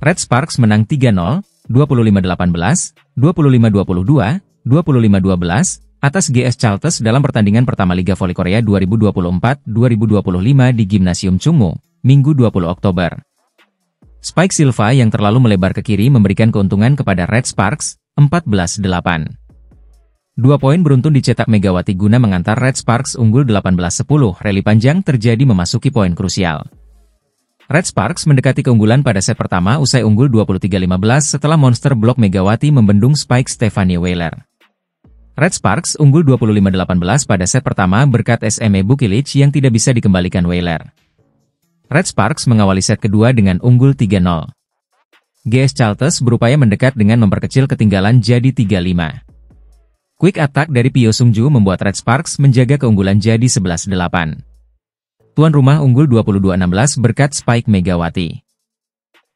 Red Sparks menang 3-0, 25-18, 25-22, 25-12, atas GS Chalters dalam pertandingan pertama Liga Voli Korea 2024-2025 di Gimnasium Chungmu, Minggu 20 Oktober. Spike Silva yang terlalu melebar ke kiri memberikan keuntungan kepada Red Sparks, 14-8. 2 poin beruntun dicetak Megawati guna mengantar Red Sparks unggul 18-10. Rally panjang terjadi memasuki poin krusial. Red Sparks mendekati keunggulan pada set pertama usai unggul 23-15 setelah monster blok Megawati membendung Spike Stephanie Wheeler. Red Sparks unggul 25-18 pada set pertama berkat SME Bukilic yang tidak bisa dikembalikan Wheeler. Red Sparks mengawali set kedua dengan unggul 3-0. GS Chalters berupaya mendekat dengan memperkecil ketinggalan jadi 3-5. Quick attack dari Pyo Sungju membuat Red Sparks menjaga keunggulan jadi 11-8. Tuan rumah unggul 22-16 berkat Spike Megawati.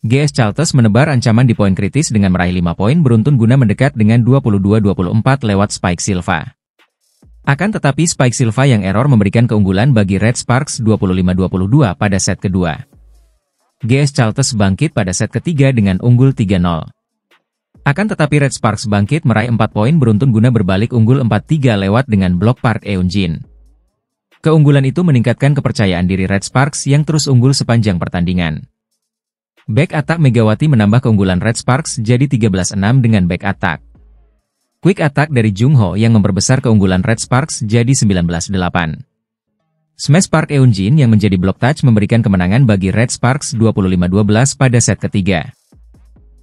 GS Chalters menebar ancaman di poin kritis dengan meraih 5 poin beruntun guna mendekat dengan 22-24 lewat Spike Silva. Akan tetapi Spike Silva yang error memberikan keunggulan bagi Red Sparks 25-22 pada set kedua. GS Chalters bangkit pada set ketiga dengan unggul 3-0. Akan tetapi Red Sparks bangkit meraih 4 poin beruntun guna berbalik unggul 4-3 lewat dengan blok Park Eun-jin. Keunggulan itu meningkatkan kepercayaan diri Red Sparks yang terus unggul sepanjang pertandingan. Back attack Megawati menambah keunggulan Red Sparks jadi 13-6 dengan back attack. Quick attack dari Jung Ho yang memperbesar keunggulan Red Sparks jadi 19-8. Smash Park Eun-jin yang menjadi block touch memberikan kemenangan bagi Red Sparks 25-12 pada set ketiga.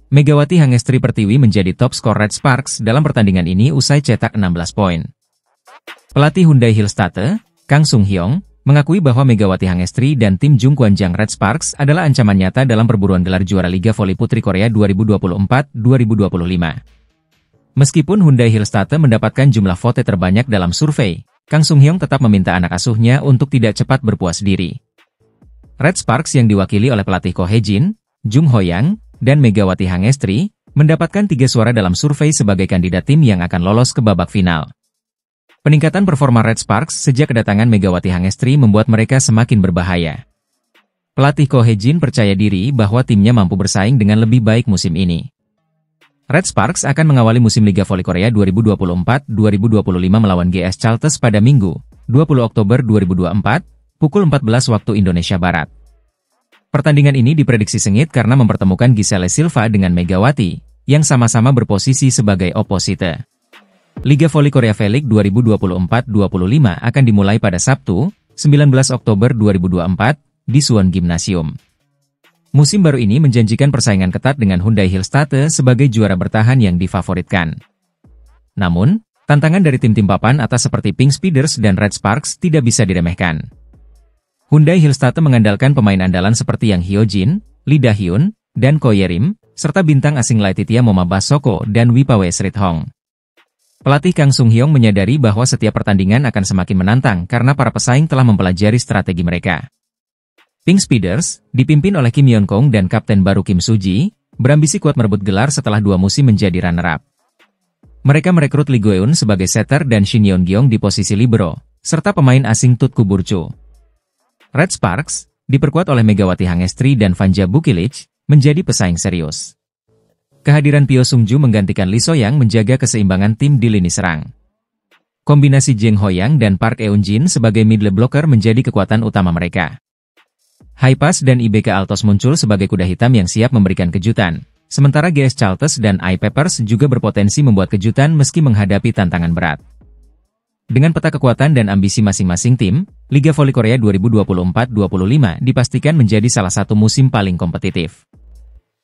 Megawati Hangestri Pertiwi menjadi top skor Red Sparks dalam pertandingan ini usai cetak 16 poin. Pelatih Hyundai Hillstate, Kang Sung Hyong, mengakui bahwa Megawati Hangestri dan tim Jungkwanjang Red Sparks adalah ancaman nyata dalam perburuan gelar juara Liga Voli Putri Korea 2024-2025. Meskipun Hyundai Hillstate mendapatkan jumlah vote terbanyak dalam survei, Kang Sung Hyong tetap meminta anak asuhnya untuk tidak cepat berpuas diri. Red Sparks yang diwakili oleh pelatih Ko Hye-jin, Jung Ho-yang, dan Megawati Hangestri, mendapatkan 3 suara dalam survei sebagai kandidat tim yang akan lolos ke babak final. Peningkatan performa Red Sparks sejak kedatangan Megawati Hangestri membuat mereka semakin berbahaya. Pelatih Ko Hye-jin percaya diri bahwa timnya mampu bersaing dengan lebih baik musim ini. Red Sparks akan mengawali musim Liga Voli Korea 2024-2025 melawan GS Chalters pada Minggu, 20 Oktober 2024, pukul 14 waktu Indonesia Barat. Pertandingan ini diprediksi sengit karena mempertemukan Giselle Silva dengan Megawati, yang sama-sama berposisi sebagai oposite. Liga Voli Korea V-League 2024-2025 akan dimulai pada Sabtu, 19 Oktober 2024, di Suwon Gimnasium. Musim baru ini menjanjikan persaingan ketat dengan Hyundai Hillstate sebagai juara bertahan yang difavoritkan. Namun, tantangan dari tim-tim papan atas seperti Pink Speeders dan Red Sparks tidak bisa diremehkan. Hyundai Hillstate mengandalkan pemain andalan seperti Yang Hyo-jin, Lee Da-hyun, dan Ko Ye-rim, serta bintang asing Laetitia Momaba Soko dan Wipawe Srithong. Pelatih Kang Sung Hyong menyadari bahwa setiap pertandingan akan semakin menantang karena para pesaing telah mempelajari strategi mereka. Pink Speeders, dipimpin oleh Kim Yeon-kong dan Kapten baru Kim Soo-ji, berambisi kuat merebut gelar setelah 2 musim menjadi runner-up. Mereka merekrut Lee Go-eun sebagai setter dan Shin Yeon-gyeong di posisi libero, serta pemain asing Tut Kuburcu. Red Sparks, diperkuat oleh Megawati Hangestri dan Vanja Bukilic, menjadi pesaing serius. Kehadiran Pyo Sungju menggantikan Lee So-yang menjaga keseimbangan tim di lini serang. Kombinasi Jeng Ho-yang dan Park Eun-jin sebagai middle blocker menjadi kekuatan utama mereka. Haipas dan IBK Altos muncul sebagai kuda hitam yang siap memberikan kejutan, sementara GS Chalters dan I-Peppers juga berpotensi membuat kejutan meski menghadapi tantangan berat. Dengan peta kekuatan dan ambisi masing-masing tim, Liga Voli Korea 2024-2025 dipastikan menjadi salah satu musim paling kompetitif.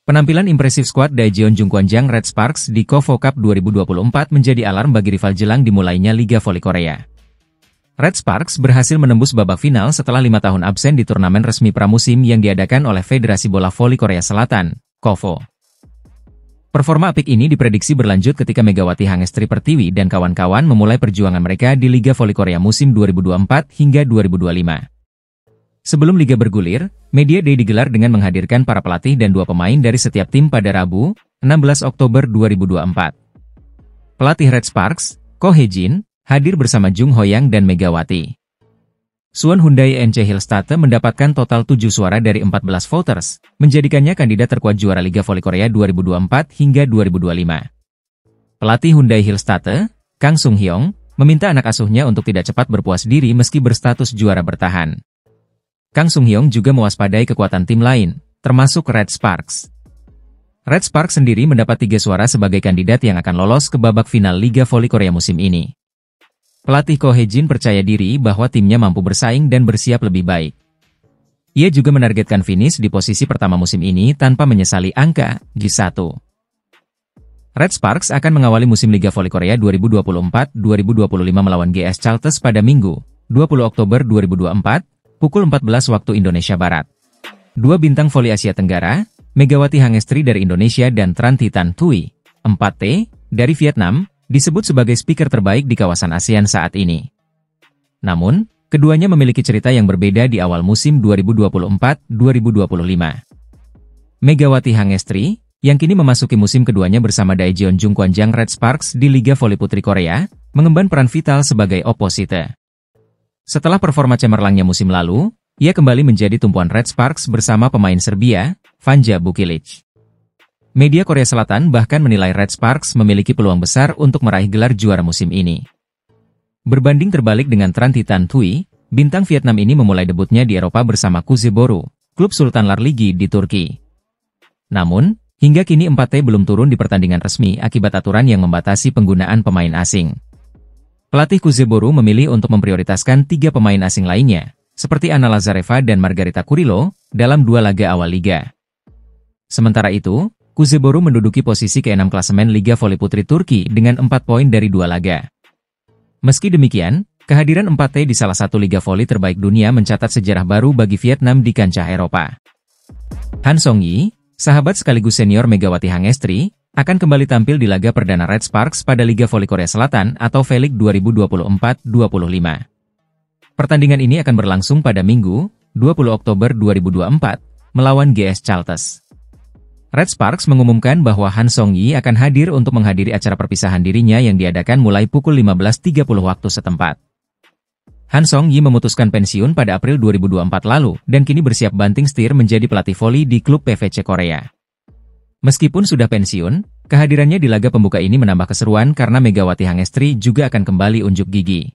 Penampilan impresif skuad Daejeon Jungkwanjang Red Sparks di KOFO Cup 2024 menjadi alarm bagi rival jelang dimulainya Liga Voli Korea. Red Sparks berhasil menembus babak final setelah 5 tahun absen di turnamen resmi pramusim yang diadakan oleh Federasi Bola Voli Korea Selatan, KOFO. Performa apik ini diprediksi berlanjut ketika Megawati Hangestri Pertiwi dan kawan-kawan memulai perjuangan mereka di Liga Voli Korea musim 2024 hingga 2025. Sebelum Liga bergulir, Media Day digelar dengan menghadirkan para pelatih dan 2 pemain dari setiap tim pada Rabu, 16 Oktober 2024. Pelatih Red Sparks, Ko Hye-jin, hadir bersama Jung Ho-yang dan Megawati. Suwon Hyundai NC Hillstate mendapatkan total 7 suara dari 14 voters, menjadikannya kandidat terkuat juara Liga Voli Korea 2024 hingga 2025. Pelatih Hyundai Hillstate, Kang Sung-hyong, meminta anak asuhnya untuk tidak cepat berpuas diri meski berstatus juara bertahan. Kang Sung-hyong juga mewaspadai kekuatan tim lain, termasuk Red Sparks. Red Sparks sendiri mendapat 3 suara sebagai kandidat yang akan lolos ke babak final Liga Voli Korea musim ini. Pelatih Ko Hae-jin percaya diri bahwa timnya mampu bersaing dan bersiap lebih baik. Ia juga menargetkan finish di posisi pertama musim ini tanpa menyesali angka G1. Red Sparks akan mengawali musim Liga Voli Korea 2024-2025 melawan GS Chalters pada Minggu, 20 Oktober 2024, pukul 14 waktu Indonesia Barat. 2 bintang voli Asia Tenggara, Megawati Hangestri dari Indonesia dan Trantitan Thuy, 4T, dari Vietnam, disebut sebagai speaker terbaik di kawasan ASEAN saat ini. Namun, keduanya memiliki cerita yang berbeda di awal musim 2024-2025. Megawati Hangestri, yang kini memasuki musim keduanya bersama Daejeon Jungkwanjang Red Sparks di Liga Voli Putri Korea, mengemban peran vital sebagai oposite. Setelah performa cemerlangnya musim lalu, ia kembali menjadi tumpuan Red Sparks bersama pemain Serbia, Vanja Bukilic. Media Korea Selatan bahkan menilai Red Sparks memiliki peluang besar untuk meraih gelar juara musim ini. Berbanding terbalik dengan Trantitan Thuy, bintang Vietnam ini memulai debutnya di Eropa bersama Kuzeboru, klub Sultanlar Ligi di Turki. Namun, hingga kini 4T belum turun di pertandingan resmi akibat aturan yang membatasi penggunaan pemain asing. Pelatih Kuzeboru memilih untuk memprioritaskan 3 pemain asing lainnya, seperti Anna Lazareva dan Margarita Kurylo, dalam 2 laga awal liga. Sementara itu, Kuzeboru menduduki posisi ke-6 klasemen Liga Voli Putri Turki dengan 4 poin dari 2 laga. Meski demikian, kehadiran 4T di salah satu liga voli terbaik dunia mencatat sejarah baru bagi Vietnam di kancah Eropa. Han Song-yi, sahabat sekaligus senior Megawati Hangestri, akan kembali tampil di laga perdana Red Sparks pada Liga Voli Korea Selatan atau V-League 2024-25. Pertandingan ini akan berlangsung pada Minggu, 20 Oktober 2024, melawan GS Chalters. Red Sparks mengumumkan bahwa Han Song-yi akan hadir untuk menghadiri acara perpisahan dirinya yang diadakan mulai pukul 15.30 waktu setempat. Han Song-yi memutuskan pensiun pada April 2024 lalu dan kini bersiap banting setir menjadi pelatih voli di klub PVC Korea. Meskipun sudah pensiun, kehadirannya di laga pembuka ini menambah keseruan karena Megawati Hangestri juga akan kembali unjuk gigi.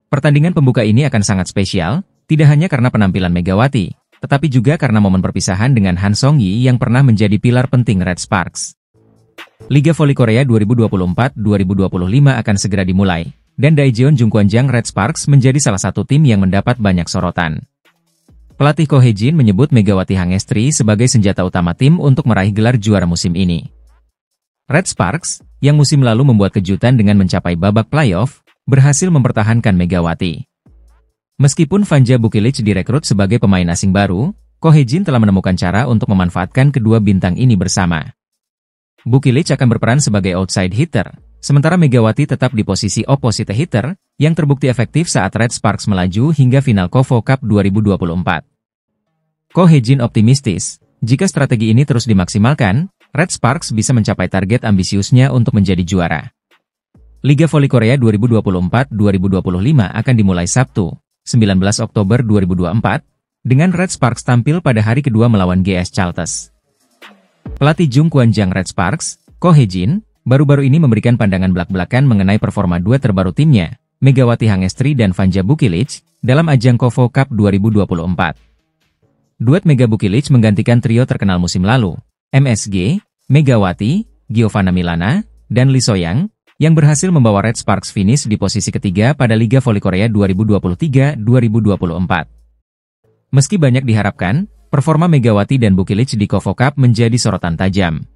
Pertandingan pembuka ini akan sangat spesial, tidak hanya karena penampilan Megawati, tetapi juga karena momen perpisahan dengan Han Song-yi yang pernah menjadi pilar penting Red Sparks. Liga Voli Korea 2024-2025 akan segera dimulai, dan Daejeon Jungkwanjang Red Sparks menjadi salah satu tim yang mendapat banyak sorotan. Pelatih Ko Hae-jin menyebut Megawati Hangestri sebagai senjata utama tim untuk meraih gelar juara musim ini. Red Sparks, yang musim lalu membuat kejutan dengan mencapai babak playoff, berhasil mempertahankan Megawati. Meskipun Vanja Bukilic direkrut sebagai pemain asing baru, Ko Hae-jin telah menemukan cara untuk memanfaatkan kedua bintang ini bersama. Bukilic akan berperan sebagai outside hitter, sementara Megawati tetap di posisi opposite hitter, yang terbukti efektif saat Red Sparks melaju hingga final KOFO Cup 2024. Ko Hae-jin optimistis, jika strategi ini terus dimaksimalkan, Red Sparks bisa mencapai target ambisiusnya untuk menjadi juara. Liga Voli Korea 2024-2025 akan dimulai Sabtu, 19 Oktober 2024, dengan Red Sparks tampil pada hari kedua melawan GS Chalters. Pelatih Jungkwanjang Red Sparks, Ko Hae-jin, baru-baru ini memberikan pandangan belak-belakan mengenai performa duet terbaru timnya, Megawati Hangestri dan Vanja Bukilic, dalam ajang KOFO Cup 2024. Duet Mega Bukilic menggantikan trio terkenal musim lalu, MSG, Megawati, Giovanna Milana, dan Lee So-young, yang berhasil membawa Red Sparks finish di posisi ketiga pada Liga Voli Korea 2023-2024. Meski banyak diharapkan, performa Megawati dan Bukilic di KOFO Cup menjadi sorotan tajam.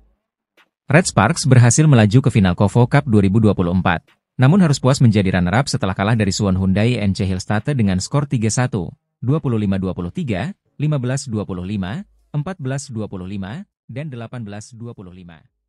Red Sparks berhasil melaju ke final KOFO Cup 2024, namun harus puas menjadi runner-up setelah kalah dari Suwon Hyundai NC Hillstate dengan skor 3-1, 25-23, 15-25, 14-25, dan 18-25.